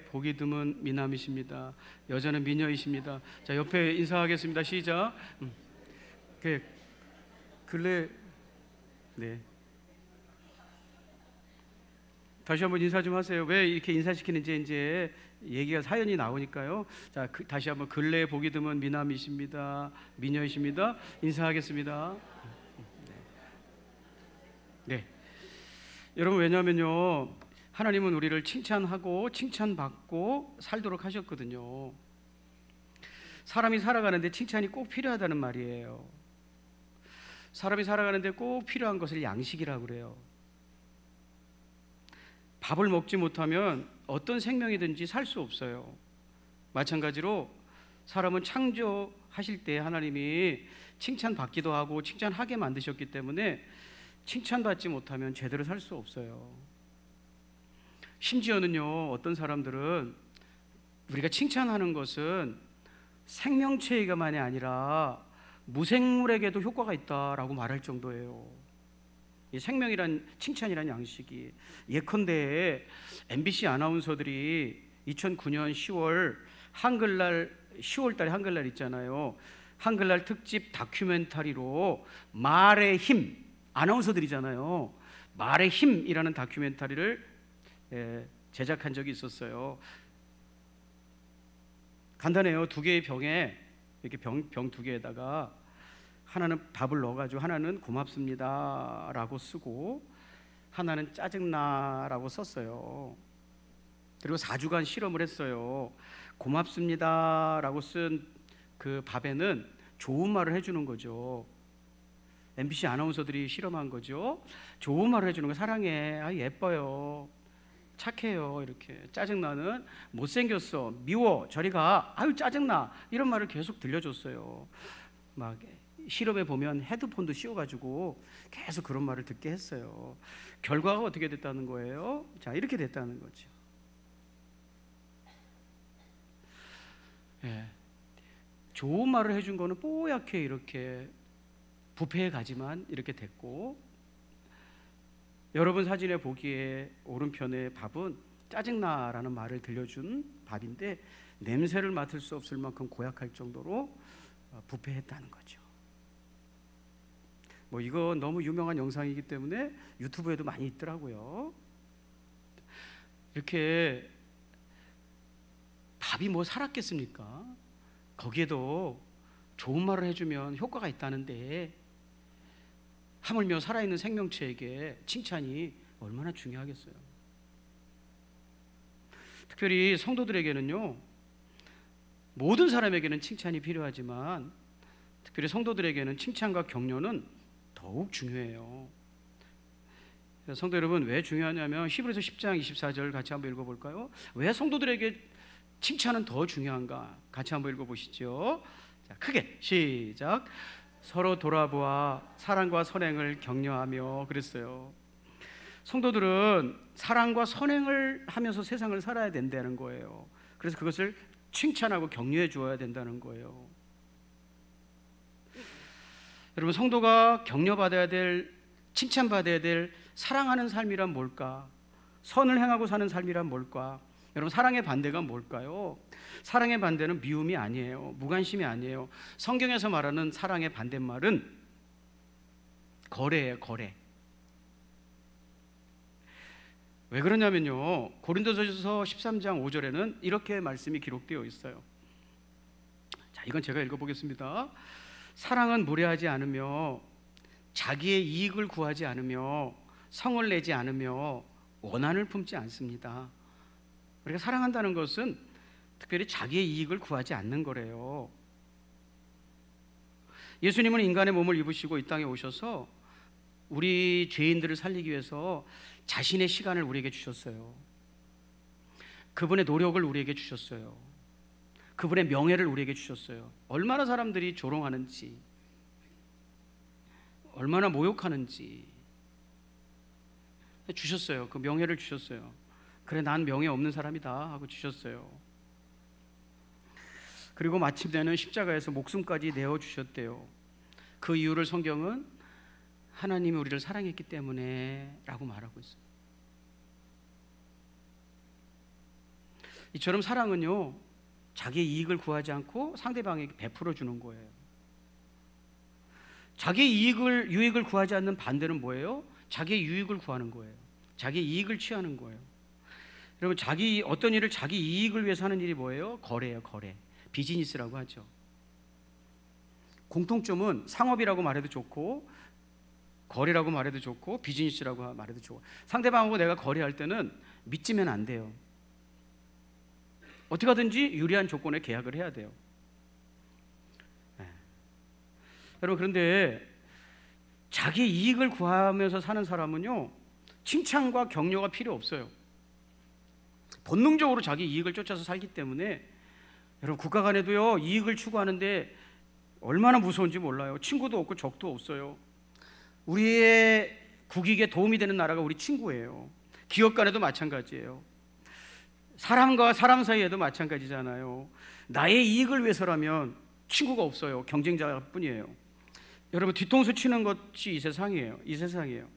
보기 드문 미남이십니다. 여자는 미녀이십니다. 자, 옆에 인사하겠습니다. 시작. 그 근래 네. 다시 한번 인사 좀 하세요. 왜 이렇게 인사시키는지 이제 얘기가 사연이 나오니까요. 자, 다시 한번 근래 보기 드문 미남이십니다. 미녀이십니다. 인사하겠습니다. 네. 여러분, 왜냐하면요, 하나님은 우리를 칭찬하고 칭찬받고 살도록 하셨거든요. 사람이 살아가는데 칭찬이 꼭 필요하다는 말이에요. 사람이 살아가는데 꼭 필요한 것을 양식이라고 그래요. 밥을 먹지 못하면 어떤 생명이든지 살 수 없어요. 마찬가지로 사람은 창조하실 때 하나님이 칭찬받기도 하고 칭찬하게 만드셨기 때문에 칭찬받지 못하면 제대로 살 수 없어요. 심지어는요, 어떤 사람들은 우리가 칭찬하는 것은 생명체에게만이 아니라 무생물에게도 효과가 있다라고 말할 정도예요. 이 생명이란, 칭찬이란 양식이, 예컨대 MBC 아나운서들이 2009년 10월 한글날, 10월 달에 한글날 있잖아요. 한글날 특집 다큐멘터리로 말의 힘, 아나운서들이잖아요. 말의 힘이라는 다큐멘터리를 제작한 적이 있었어요. 간단해요. 두 개의 병에, 이렇게 병 두 개에다가 하나는 밥을 넣어가지고 하나는 고맙습니다 라고 쓰고 하나는 짜증나 라고 썼어요. 그리고 4주간 실험을 했어요. 고맙습니다 라고 쓴 그 밥에는 좋은 말을 해주는 거죠. MBC 아나운서들이 실험한 거죠. 좋은 말을 해주는 거. 사랑해, 아, 예뻐요, 착해요, 이렇게. 짜증나는 못생겼어, 미워, 저리 가, 아유 짜증나, 이런 말을 계속 들려줬어요. 막 실험에 보면 헤드폰도 씌워가지고 계속 그런 말을 듣게 했어요. 결과가 어떻게 됐다는 거예요? 자, 이렇게 됐다는 거죠. 좋은 말을 해준 거는 뽀얗게 이렇게 뷔페에 가지만 이렇게 됐고, 여러분 사진에 보기에 오른편의 밥은 짜증나라는 말을 들려준 밥인데 냄새를 맡을 수 없을 만큼 고약할 정도로 부패했다는 거죠. 뭐 이거 너무 유명한 영상이기 때문에 유튜브에도 많이 있더라고요. 이렇게 밥이 뭐 살았겠습니까? 거기에도 좋은 말을 해주면 효과가 있다는데 하물며 살아있는 생명체에게 칭찬이 얼마나 중요하겠어요. 특별히 성도들에게는요, 모든 사람에게는 칭찬이 필요하지만 특별히 성도들에게는 칭찬과 격려는 더욱 중요해요. 성도 여러분, 왜 중요하냐면 히브리서 10장 24절 같이 한번 읽어볼까요? 왜 성도들에게 칭찬은 더 중요한가? 같이 한번 읽어보시죠. 자, 크게 시작. 서로 돌아보아 사랑과 선행을 격려하며 그랬어요. 성도들은 사랑과 선행을 하면서 세상을 살아야 된다는 거예요. 그래서 그것을 칭찬하고 격려해 주어야 된다는 거예요. 여러분, 성도가 격려받아야 될, 칭찬받아야 될 사랑하는 삶이란 뭘까? 선을 행하고 사는 삶이란 뭘까? 여러분, 사랑의 반대가 뭘까요? 사랑의 반대는 미움이 아니에요. 무관심이 아니에요. 성경에서 말하는 사랑의 반대말은 거래예요, 거래. 왜 그러냐면요, 고린도전서 13장 5절에는 이렇게 말씀이 기록되어 있어요. 자, 이건 제가 읽어보겠습니다. 사랑은 무례하지 않으며 자기의 이익을 구하지 않으며 성을 내지 않으며 원한을 품지 않습니다. 우리가 사랑한다는 것은 특별히 자기의 이익을 구하지 않는 거래요. 예수님은 인간의 몸을 입으시고 이 땅에 오셔서 우리 죄인들을 살리기 위해서 자신의 시간을 우리에게 주셨어요. 그분의 노력을 우리에게 주셨어요. 그분의 명예를 우리에게 주셨어요. 얼마나 사람들이 조롱하는지, 얼마나 모욕하는지 주셨어요. 그 명예를 주셨어요. 그래, 난 명예 없는 사람이다 하고 주셨어요. 그리고 마침내는 십자가에서 목숨까지 내어주셨대요. 그 이유를 성경은 하나님이 우리를 사랑했기 때문에 라고 말하고 있어요. 이처럼 사랑은요, 자기의 이익을 구하지 않고 상대방에게 베풀어 주는 거예요. 자기의 유익을 구하지 않는 반대는 뭐예요? 자기의 유익을 구하는 거예요. 자기의 이익을 취하는 거예요. 여러분, 어떤 일을 자기 이익을 위해서 하는 일이 뭐예요? 거래예요, 거래. 비즈니스라고 하죠. 공통점은 상업이라고 말해도 좋고, 거래라고 말해도 좋고, 비즈니스라고 말해도 좋고, 상대방하고 내가 거래할 때는 믿지면 안 돼요. 어떻게 하든지 유리한 조건에 계약을 해야 돼요. 네. 여러분, 그런데 자기 이익을 구하면서 사는 사람은요, 칭찬과 격려가 필요 없어요. 본능적으로 자기 이익을 쫓아서 살기 때문에, 여러분, 국가 간에도요, 이익을 추구하는데 얼마나 무서운지 몰라요. 친구도 없고 적도 없어요. 우리의 국익에 도움이 되는 나라가 우리 친구예요. 기업 간에도 마찬가지예요. 사람과 사람 사이에도 마찬가지잖아요. 나의 이익을 위해서라면 친구가 없어요. 경쟁자뿐이에요. 여러분, 뒤통수 치는 것이 이 세상이에요. 이 세상이에요.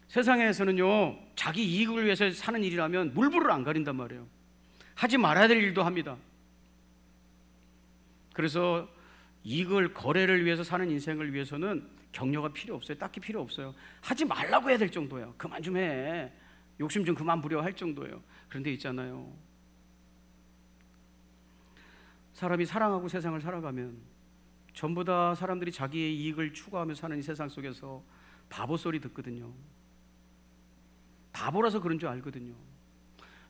세상에서는요, 자기 이익을 위해서 사는 일이라면 물불을 안 가린단 말이에요. 하지 말아야 될 일도 합니다. 그래서 거래를 위해서 사는 인생을 위해서는 격려가 필요 없어요. 딱히 필요 없어요. 하지 말라고 해야 될 정도예요. 그만 좀 해. 욕심 좀 그만 부려 할 정도예요. 그런데 있잖아요, 사람이 사랑하고 세상을 살아가면 전부 다 사람들이 자기의 이익을 추구하며 사는 이 세상 속에서 바보 소리 듣거든요. 바보라서 그런 줄 알거든요.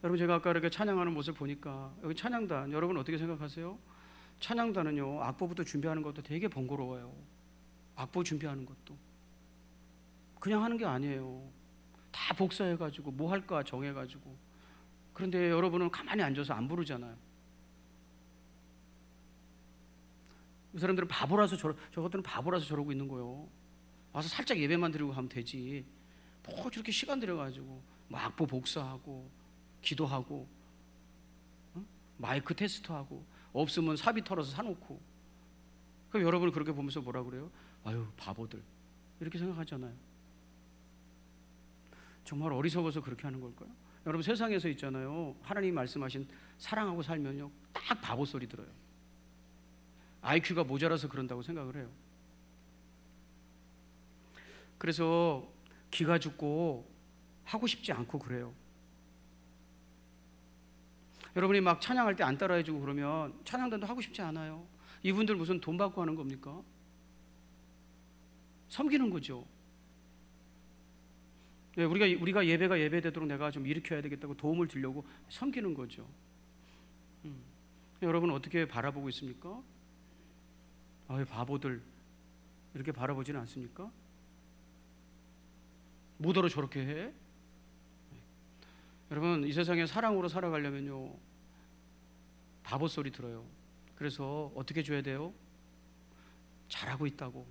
여러분, 제가 아까 이렇게 찬양하는 모습을 보니까, 여기 찬양단, 여러분 어떻게 생각하세요? 찬양단은요, 악보부터 준비하는 것도 되게 번거로워요. 악보 준비하는 것도 그냥 하는 게 아니에요. 다 복사해가지고 뭐 할까 정해가지고. 그런데 여러분은 가만히 앉아서 안 부르잖아요. 이 사람들은 바보라서 저것들은 바보라서 저러고 있는 거예요. 와서 살짝 예배만 드리고 가면 되지. 뭐 저렇게 시간 들여가지고 뭐 악보 복사하고 기도하고, 응? 마이크 테스트하고, 없으면 사비 털어서 사놓고. 그럼 여러분은 그렇게 보면서 뭐라 그래요? 아유, 바보들, 이렇게 생각하잖아요. 정말 어리석어서 그렇게 하는 걸까요? 여러분, 세상에서 있잖아요, 하나님이 말씀하신 사랑하고 살면요, 딱 바보 소리 들어요. IQ가 모자라서 그런다고 생각을 해요. 그래서 기가 죽고 하고 싶지 않고 그래요. 여러분이 막 찬양할 때 안 따라해주고 그러면 찬양단도 하고 싶지 않아요. 이분들 무슨 돈 받고 하는 겁니까? 섬기는 거죠. 네, 우리가 예배가 예배되도록 내가 좀 일으켜야 되겠다고 도움을 드리려고 섬기는 거죠. 여러분 어떻게 바라보고 있습니까? 아유, 바보들, 이렇게 바라보지는 않습니까? 뭐더러 저렇게 해? 여러분, 이 세상에 사랑으로 살아가려면요, 바보 소리 들어요. 그래서 어떻게 줘야 돼요? 잘하고 있다고,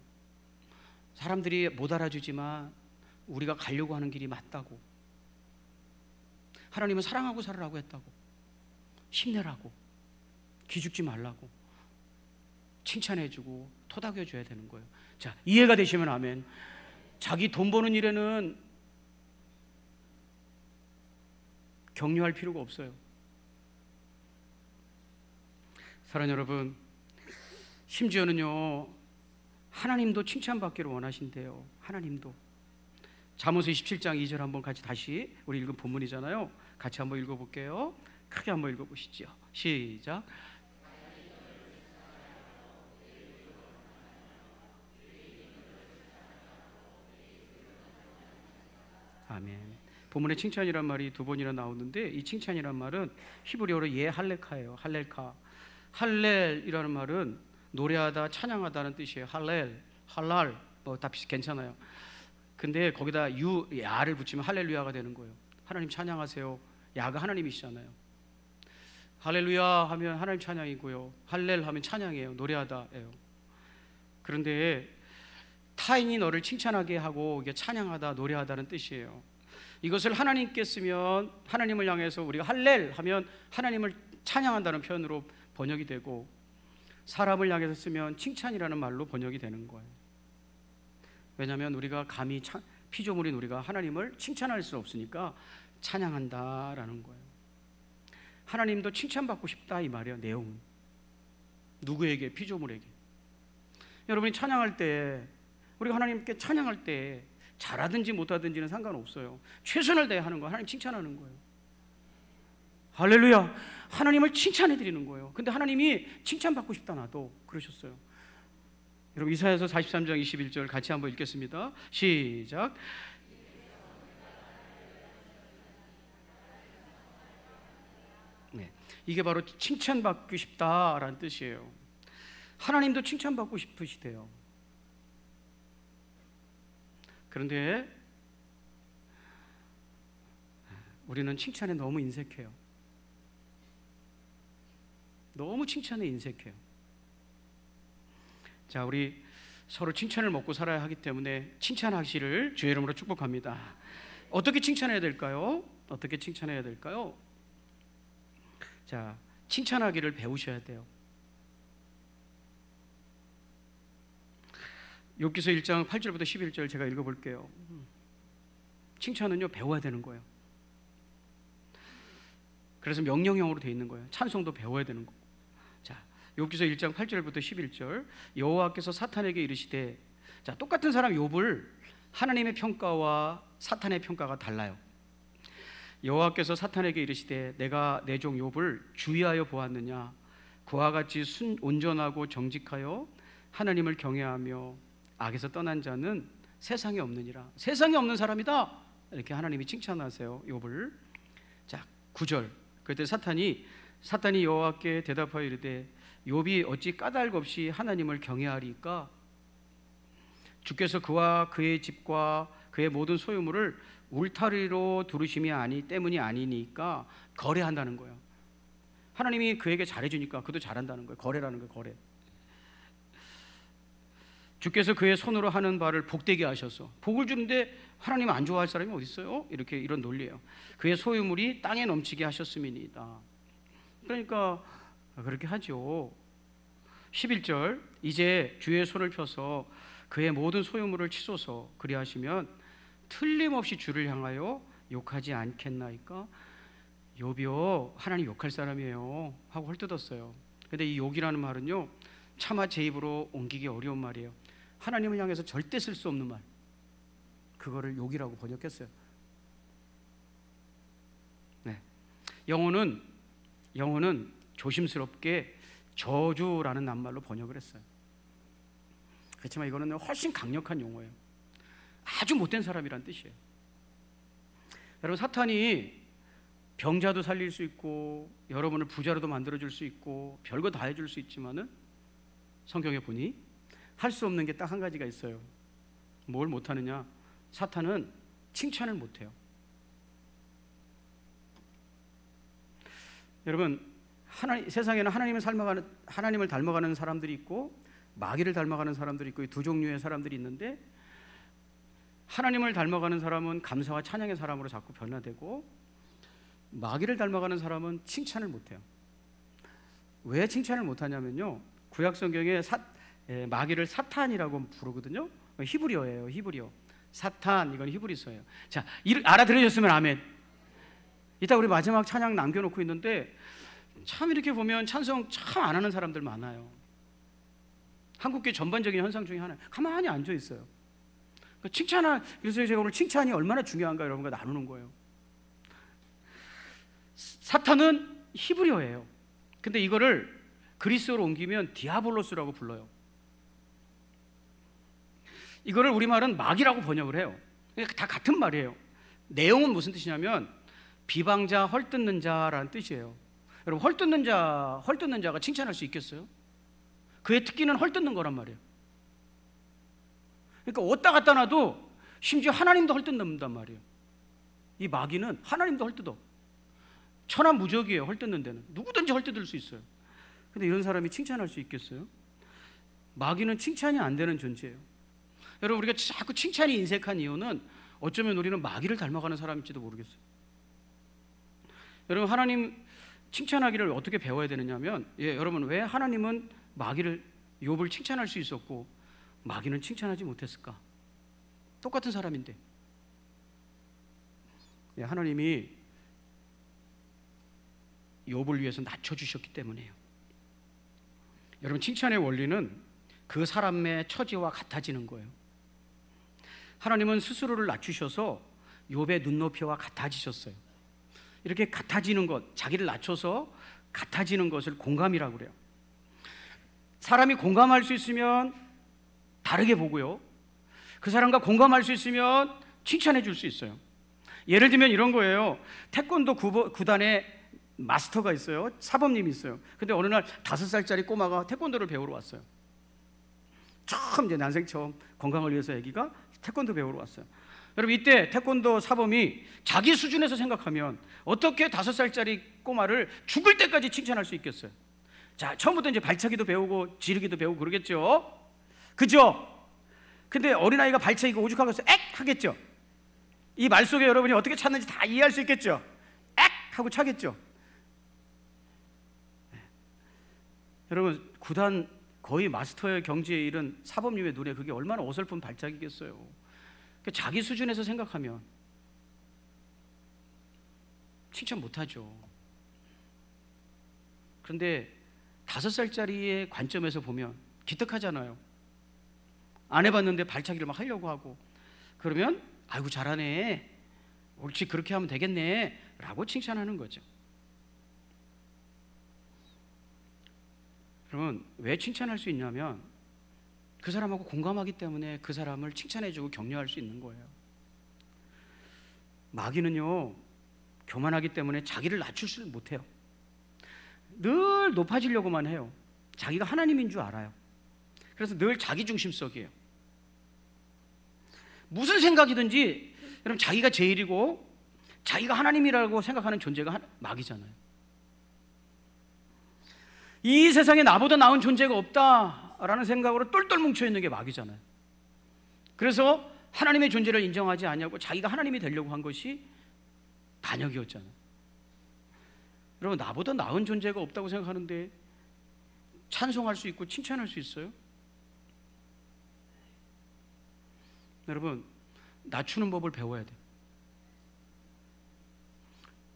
사람들이 못 알아주지만 우리가 가려고 하는 길이 맞다고, 하나님은 사랑하고 살으라고 했다고, 힘내라고, 기죽지 말라고 칭찬해주고 토닥여줘야 되는 거예요. 자, 이해가 되시면 아멘. 자기 돈 버는 일에는 격려할 필요가 없어요. 사랑하는 여러분, 심지어는요, 하나님도 칭찬받기를 원하신대요. 하나님도. 잠언서 27장 2절 한번 같이 다시, 우리 읽은 본문이잖아요, 같이 한번 읽어볼게요. 크게 한번 읽어보시죠. 시작. 아멘. 본문에 칭찬이란 말이 두 번이나 나오는데, 이 칭찬이란 말은 히브리어로 할렐카예요. 할렐카. 할렐이라는 말은 노래하다, 찬양하다는 뜻이에요. 할렐, 할랄, 뭐 다 괜찮아요. 근데 거기다 야를 붙이면 할렐루야가 되는 거예요. 하나님 찬양하세요. 야가 하나님이시잖아요. 할렐루야 하면 하나님 찬양이고요, 할렐 하면 찬양이에요. 노래하다예요. 그런데 타인이 너를 칭찬하게 하고, 이게 찬양하다, 노래하다는 뜻이에요. 이것을 하나님께 쓰면, 하나님을 향해서 우리가 할렐 하면 하나님을 찬양한다는 표현으로 번역이 되고, 사람을 향해서 쓰면 칭찬이라는 말로 번역이 되는 거예요. 왜냐하면 우리가 감히 피조물인 우리가 하나님을 칭찬할 수 없으니까 찬양한다라는 거예요. 하나님도 칭찬받고 싶다 이 말이에요. 내용은 누구에게? 피조물에게. 여러분이 찬양할 때, 우리가 하나님께 찬양할 때 잘하든지 못하든지는 상관없어요. 최선을 다해 하는 거, 하나님 칭찬하는 거예요. 할렐루야. 하나님을 칭찬해 드리는 거예요. 근데 하나님이 칭찬받고 싶다 나도 그러셨어요. 여러분 이사야서 43장 21절 같이 한번 읽겠습니다. 시작. 네, 이게 바로 칭찬받고 싶다라는 뜻이에요. 하나님도 칭찬받고 싶으시대요. 그런데 우리는 칭찬에 너무 인색해요. 너무 칭찬에 인색해요. 자, 우리 서로 칭찬을 먹고 살아야 하기 때문에 칭찬하시기를 주의 이름으로 축복합니다. 어떻게 칭찬해야 될까요? 어떻게 칭찬해야 될까요? 자, 칭찬하기를 배우셔야 돼요. 욥기서 1장 8절부터 11절 제가 읽어볼게요. 칭찬은요 배워야 되는 거예요. 그래서 명령형으로 되어 있는 거예요. 찬송도 배워야 되는 거고. 자, 욥기서 1장 8절부터 11절. 여호와께서 사탄에게 이르시되, 자, 똑같은 사람 욥을 하나님의 평가와 사탄의 평가가 달라요. 여호와께서 사탄에게 이르시되, 내가 내 종 욥을 주의하여 보았느냐? 그와 같이 온전하고 정직하여 하나님을 경외하며 악에서 떠난 자는 세상에 없느니라. 세상에 없는 사람이다. 이렇게 하나님이 칭찬하세요, 욥을. 자, 9절. 그때 사탄이 여호와께 대답하여 이르되, 욥이 어찌 까닭 없이 하나님을 경외하리까? 주께서 그와 그의 집과 그의 모든 소유물을 울타리로 두르심이 아니 때문이 아니니까 거래한다는 거예요. 하나님이 그에게 잘해주니까 그도 잘한다는 거예요. 거래라는 거예요. 거래. 주께서 그의 손으로 하는 바를 복되게 하셔서, 복을 주는데 하나님 안 좋아할 사람이 어디 있어요? 이런 논리예요. 그의 소유물이 땅에 넘치게 하셨음이니이다. 그러니까 그렇게 하죠. 11절. 이제 주의 손을 펴서 그의 모든 소유물을 치소서. 그리하시면 틀림없이 주를 향하여 욕하지 않겠나이까? 욥이요, 하나님 욕할 사람이에요 하고 헐뜯었어요. 근데 이 욕이라는 말은요 차마 제 입으로 옮기기 어려운 말이에요. 하나님을 향해서 절대 쓸 수 없는 말, 그거를 욕이라고 번역했어요. 네. 영어는 조심스럽게 저주라는 낱말로 번역을 했어요. 그렇지만 이거는 훨씬 강력한 용어예요. 아주 못된 사람이란 뜻이에요. 여러분, 사탄이 병자도 살릴 수 있고 여러분을 부자로도 만들어줄 수 있고 별거 다 해줄 수 있지만은 성경에 보니 할 수 없는 게 딱 한 가지가 있어요. 뭘 못하느냐? 사탄은 칭찬을 못해요. 여러분, 세상에는 하나님을 닮아가는 사람들이 있고 마귀를 닮아가는 사람들이 있고, 이 두 종류의 사람들이 있는데, 하나님을 닮아가는 사람은 감사와 찬양의 사람으로 자꾸 변화되고, 마귀를 닮아가는 사람은 칭찬을 못해요. 왜 칭찬을 못하냐면요, 구약 성경에 마귀를 사탄이라고 부르거든요. 히브리어예요. 히브리어. 사탄, 이건 히브리서예요. 자, 알아들으셨으면 아멘. 이따 우리 마지막 찬양 남겨놓고 있는데 참 이렇게 보면 찬송 참 안 하는 사람들 많아요. 한국교회 전반적인 현상 중에 하나예요. 가만히 앉아 있어요. 그래서 제가 오늘 칭찬이 얼마나 중요한가 여러분과 나누는 거예요. 사탄은 히브리어예요. 근데 이거를 그리스어로 옮기면 디아볼로스라고 불러요. 이거를 우리말은 마귀라고 번역을 해요. 다 같은 말이에요. 내용은 무슨 뜻이냐면 비방자, 헐뜯는 자라는 뜻이에요. 여러분, 헐뜯는 자가 칭찬할 수 있겠어요? 그의 특기는 헐뜯는 거란 말이에요. 그러니까 왔다 갔다 놔도 심지어 하나님도 헐뜯는단 말이에요. 이 마귀는 하나님도 헐뜯어. 천하무적이에요. 헐뜯는 데는 누구든지 헐뜯을 수 있어요. 근데 이런 사람이 칭찬할 수 있겠어요? 마귀는 칭찬이 안 되는 존재예요. 여러분, 우리가 자꾸 칭찬이 인색한 이유는 어쩌면 우리는 마귀를 닮아가는 사람일지도 모르겠어요. 여러분, 하나님 칭찬하기를 어떻게 배워야 되느냐면, 여러분, 왜 하나님은 욥을 칭찬할 수 있었고 마귀는 칭찬하지 못했을까? 똑같은 사람인데. 하나님이 욥을 위해서 낮춰주셨기 때문이에요. 여러분, 칭찬의 원리는 그 사람의 처지와 같아지는 거예요. 하나님은 스스로를 낮추셔서 욥의 눈높이와 같아지셨어요. 이렇게 같아지는 것, 자기를 낮춰서 같아지는 것을 공감이라고 그래요. 사람이 공감할 수 있으면 다르게 보고요, 그 사람과 공감할 수 있으면 칭찬해 줄 수 있어요. 예를 들면 이런 거예요. 태권도 구단에 마스터가 있어요. 사범님이 있어요. 근데 어느 날 5살짜리 꼬마가 태권도를 배우러 왔어요. 처음, 이제 난생 처음 건강을 위해서 아기가 태권도 배우러 왔어요. 여러분, 이때 태권도 사범이 자기 수준에서 생각하면 어떻게 5살짜리 꼬마를 죽을 때까지 칭찬할 수 있겠어요? 자, 처음부터 이제 발차기도 배우고 지르기도 배우고 그러겠죠. 그죠? 근데 어린아이가 발차기가 오죽하고 액 하겠죠. 이 말 속에 여러분이 어떻게 찼는지 다 이해할 수 있겠죠. 액 하고 차겠죠. 네. 여러분, 구단 거의 마스터의 경지에 이른 사범님의 눈에 그게 얼마나 어설픈 발작이겠어요. 그러니까 자기 수준에서 생각하면 칭찬 못하죠. 그런데 5살짜리의 관점에서 보면 기특하잖아요. 안 해봤는데 발차기를 막 하려고 하고, 그러면 아이고 잘하네, 옳지, 그렇게 하면 되겠네 라고 칭찬하는 거죠. 그러면 왜 칭찬할 수 있냐면 그 사람하고 공감하기 때문에 그 사람을 칭찬해주고 격려할 수 있는 거예요. 마귀는요, 교만하기 때문에 자기를 낮추지 못해요. 늘 높아지려고만 해요. 자기가 하나님인 줄 알아요. 그래서 늘 자기중심적이에요. 무슨 생각이든지 여러분, 자기가 제일이고 자기가 하나님이라고 생각하는 존재가 마귀잖아요. 이 세상에 나보다 나은 존재가 없다라는 생각으로 똘똘 뭉쳐있는 게 마귀잖아요. 그래서 하나님의 존재를 인정하지 않냐고 자기가 하나님이 되려고 한 것이 반역이었잖아요. 여러분, 나보다 나은 존재가 없다고 생각하는데 찬송할 수 있고 칭찬할 수 있어요? 여러분, 낮추는 법을 배워야 돼요.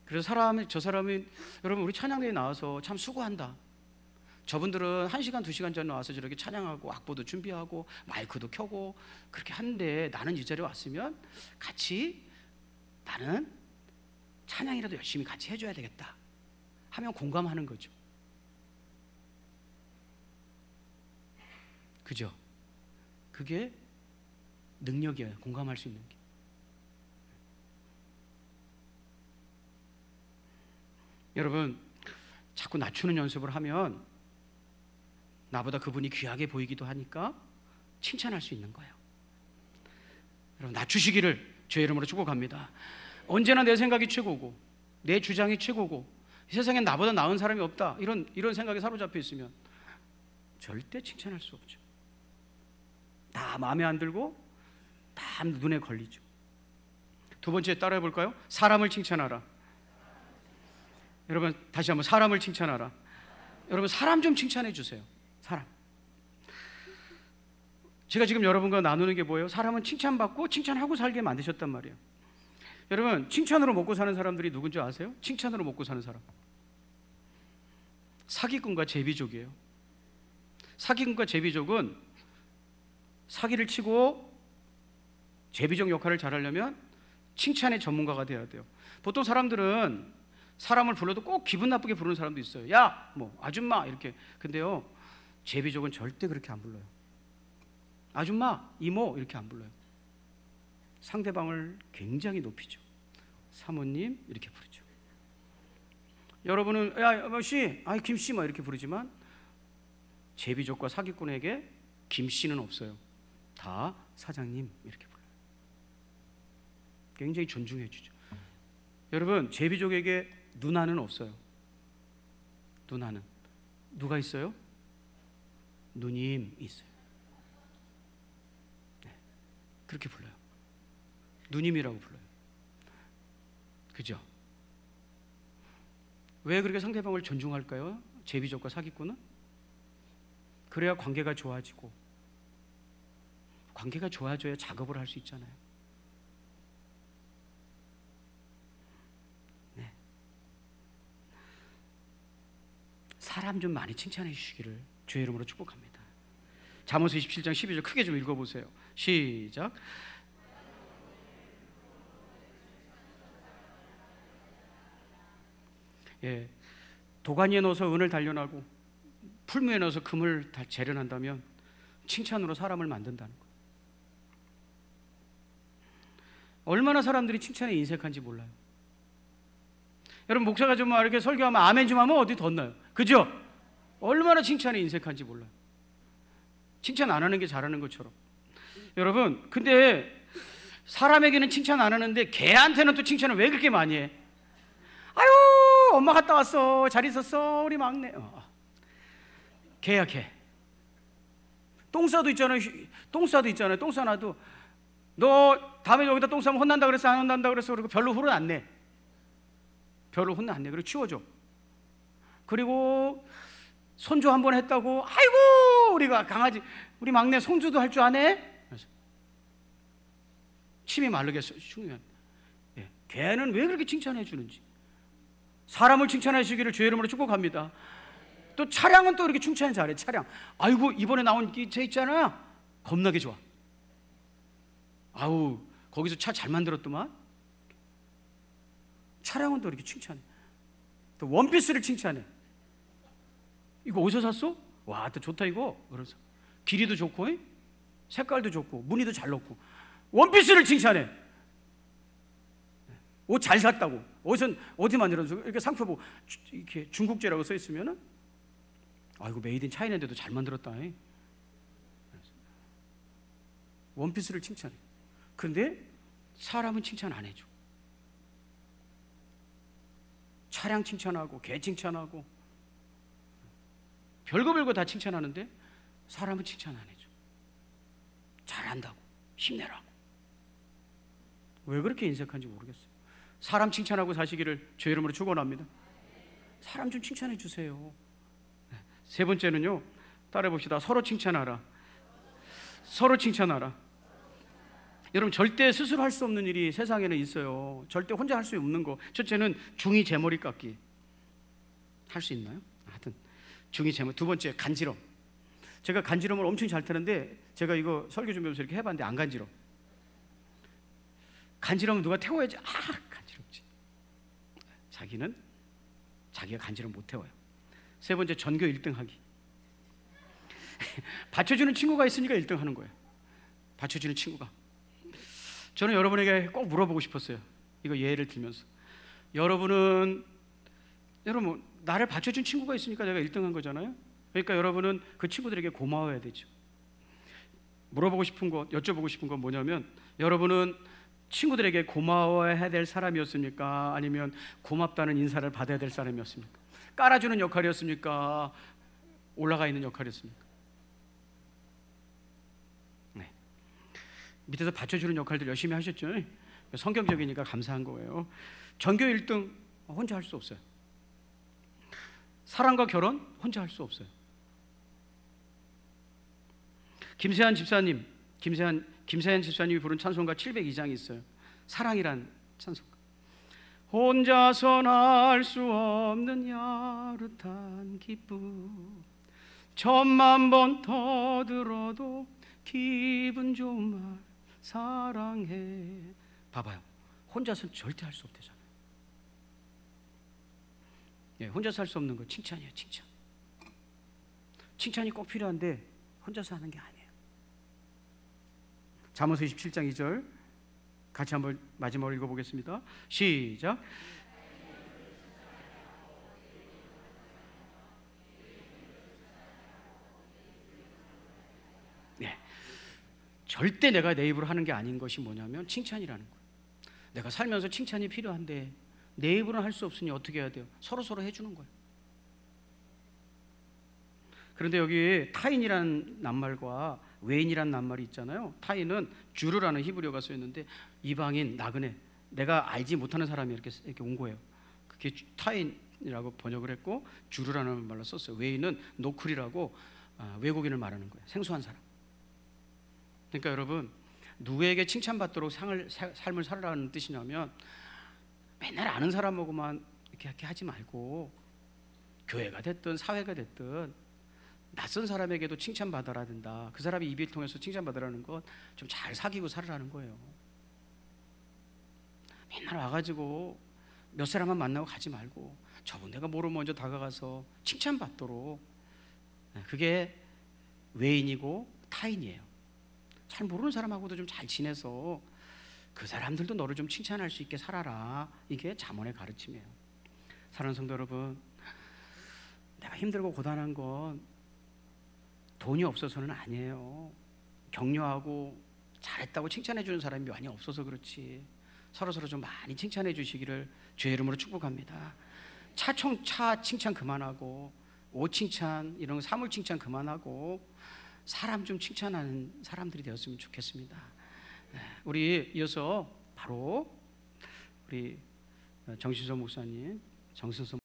그래서 저 사람이 여러분, 우리 찬양대에 나와서 참 수고한다. 저분들은 1시간, 2시간 전에 와서 저렇게 찬양하고 악보도 준비하고 마이크도 켜고 그렇게 하는데, 나는 이 자리에 왔으면 같이 나는 찬양이라도 열심히 같이 해줘야 되겠다 하면 공감하는 거죠. 그죠? 그게 능력이에요. 공감할 수 있는 게. 여러분, 자꾸 낮추는 연습을 하면 나보다 그분이 귀하게 보이기도 하니까 칭찬할 수 있는 거예요. 여러분, 낮추시기를 주의 이름으로 축복합니다. 언제나 내 생각이 최고고 내 주장이 최고고 이 세상엔 나보다 나은 사람이 없다, 이런 생각에 사로잡혀 있으면 절대 칭찬할 수 없죠. 다 마음에 안 들고 다 눈에 걸리죠. 두 번째 따라해 볼까요? 사람을 칭찬하라. 여러분, 다시 한번 사람을 칭찬하라. 여러분, 사람 좀 칭찬해 주세요. 사람. 제가 지금 여러분과 나누는 게 뭐예요? 사람은 칭찬받고 칭찬하고 살게 만드셨단 말이에요. 여러분, 칭찬으로 먹고 사는 사람들이 누군지 아세요? 칭찬으로 먹고 사는 사람, 사기꾼과 제비족이에요. 사기꾼과 제비족은 사기를 치고 제비족 역할을 잘하려면 칭찬의 전문가가 돼야 돼요. 보통 사람들은 사람을 불러도 꼭 기분 나쁘게 부르는 사람도 있어요. 야, 뭐 아줌마 이렇게. 근데요, 제비족은 절대 그렇게 안 불러요. 아줌마, 이모 이렇게 안 불러요. 상대방을 굉장히 높이죠. 사모님 이렇게 부르죠. 여러분은 야, 씨, 아이 김씨 뭐 이렇게 부르지만 제비족과 사기꾼에게 김씨는 없어요. 다 사장님 이렇게 불러요. 굉장히 존중해 주죠. 여러분, 제비족에게 누나는 없어요. 누나는 누가 있어요? 누님이 있어요. 네, 그렇게 불러요. 누님이라고 불러요. 그죠? 왜 그렇게 상대방을 존중할까요? 제비족과 사기꾼은? 그래야 관계가 좋아지고, 관계가 좋아져야 작업을 할 수 있잖아요. 네. 사람 좀 많이 칭찬해 주시기를 주의 이름으로 축복합니다. 잠언서 27장 12절 크게 좀 읽어보세요. 시작. 예, 도가니에 넣어서 은을 단련하고 풀무에 넣어서 금을 재련한다면 칭찬으로 사람을 만든다는 거예요. 얼마나 사람들이 칭찬에 인색한지 몰라요. 여러분, 목사가 좀 이렇게 설교하면 아멘 좀 하면 어디 덧나요? 그죠? 얼마나 칭찬에 인색한지 몰라요. 칭찬 안 하는 게 잘하는 것처럼. 여러분, 근데 사람에게는 칭찬 안 하는데 개한테는 또 칭찬을 왜 그렇게 많이 해? 아유, 엄마 갔다 왔어. 잘 있었어, 우리 막내. 개야, 개. 똥 싸도 있잖아요. 똥 싸놔도 너 다음에 여기다 똥 싸면 혼난다 그랬어, 안 혼난다 그랬어? 그리고 별로 혼을 안 내. 그리고 치워줘. 그리고 손주 한 번 했다고, 아이고 우리가 강아지, 우리 막내 손주도 할 줄 아네? 침이 마르겠어. 중요한. 예. 개는 왜 그렇게 칭찬해 주는지. 사람을 칭찬하시기를 주의 이름으로 축복합니다. 또 차량은 또 이렇게 칭찬 잘해. 차량, 아이고 이번에 나온 차 있잖아, 겁나게 좋아. 아우 거기서 차 잘 만들었더만. 차량은 또 이렇게 칭찬해. 또 원피스를 칭찬해. 이거 어디서 샀어? 와, 또 좋다 이거. 그래서 길이도 좋고 색깔도 좋고 무늬도 잘 넣고 원피스를 칭찬해. 옷 잘 샀다고. 옷은 어디 만들어서 이렇게 상표 보고 이렇게 중국제라고 써 있으면은 아이고 메이드 인 차이나인데도 잘 만들었다. 원피스를 칭찬해. 그런데 사람은 칭찬 안 해줘. 차량 칭찬하고 개 칭찬하고 별거 다 칭찬하는데 사람은 칭찬 안 해줘. 잘한다고, 힘내라고. 왜 그렇게 인색한지 모르겠어요. 사람 칭찬하고 사시기를 주의 이름으로 축원합니다. 사람 좀 칭찬해 주세요. 세 번째는요, 따라해 봅시다. 서로 칭찬하라. 서로 칭찬하라. 여러분, 절대 스스로 할 수 없는 일이 세상에는 있어요. 절대 혼자 할 수 없는 거. 첫째는 중이 제 머리 깎기. 할 수 있나요? 하여튼 중이 제 머리. 두 번째, 간지럼. 제가 간지럼을 엄청 잘 타는데 제가 이거 설교 준비하면서 이렇게 해봤는데 안 간지럼. 간지럼은 누가 태워야지. 간지럽지. 자기가 간지럼 못 태워요. 세 번째, 전교 1등 하기. 받쳐주는 친구가 있으니까 1등 하는 거예요. 받쳐주는 친구가. 저는 여러분에게 꼭 물어보고 싶었어요. 이거 예를 들면서, 여러분 나를 받쳐준 친구가 있으니까 내가 1등 한 거잖아요. 그러니까 여러분은 그 친구들에게 고마워해야 되죠. 물어보고 싶은 거, 여쭤보고 싶은 건 뭐냐면, 여러분은 친구들에게 고마워해야 될 사람이었습니까? 아니면 고맙다는 인사를 받아야 될 사람이었습니까? 깔아주는 역할이었습니까? 올라가 있는 역할이었습니까? 네. 밑에서 받쳐주는 역할들 열심히 하셨죠? 성경적이니까 감사한 거예요. 전교 1등 혼자 할 수 없어요. 사랑과 결혼 혼자 할 수 없어요. 김세한 집사님이 부른 찬송가 702장이 있어요. 사랑이란 찬송가. 혼자선 알 수 없는 야릇한 기쁨, 천만 번 더 들어도 기분 좋은 말 사랑해. 봐봐요, 혼자서는 절대 할 수 없대잖아요. 예, 혼자서 할 수 없는 거 칭찬이에요. 칭찬이 꼭 필요한데 혼자서 하는 게 아니에요. 잠언서 27장 2절 같이 한번 마지막으로 읽어보겠습니다. 시작. 네, 절대 내가 내 입으로 하는 게 아닌 것이 뭐냐면 칭찬이라는 거예요. 내가 살면서 칭찬이 필요한데 내 입으로는 할 수 없으니 어떻게 해야 돼요? 서로 해주는 거예요. 그런데 여기 타인이라는 낱말과 외인이라는 낱말이 있잖아요. 타인은 주르라는 히브리어가 쓰였는데 이방인, 나그네, 내가 알지 못하는 사람이 이렇게 온 거예요. 그게 타인이라고 번역을 했고, 주르라는 말로 썼어요. 외인은 노클이라고 외국인을 말하는 거예요. 생소한 사람. 그러니까 여러분, 누구에게 칭찬받도록 삶을 살아라는 뜻이냐면, 맨날 아는 사람하고만 이렇게 하지 말고 교회가 됐든 사회가 됐든 낯선 사람에게도 칭찬받아야 된다. 그 사람이 입을 통해서 칭찬받으라는 건 좀 잘 사귀고 살으라는 거예요. 맨날 와가지고 몇 사람만 만나고 가지 말고 저분 내가 뭐로 먼저 다가가서 칭찬받도록, 그게 외인이고 타인이에요. 잘 모르는 사람하고도 좀 잘 지내서 그 사람들도 너를 좀 칭찬할 수 있게 살아라. 이게 잠언의 가르침이에요. 사랑하는 성도 여러분, 내가 힘들고 고단한 건 돈이 없어서는 아니에요. 칭찬하고 잘했다고 칭찬해 주는 사람이 많이 없어서 그렇지. 서로 좀 많이 칭찬해 주시기를 주의 이름으로 축복합니다. 차 칭찬 그만하고, 옷 칭찬, 이런 사물 칭찬 그만하고 사람 좀 칭찬하는 사람들이 되었으면 좋겠습니다. 우리 이어서 바로 우리 정신서 목사님, 정신서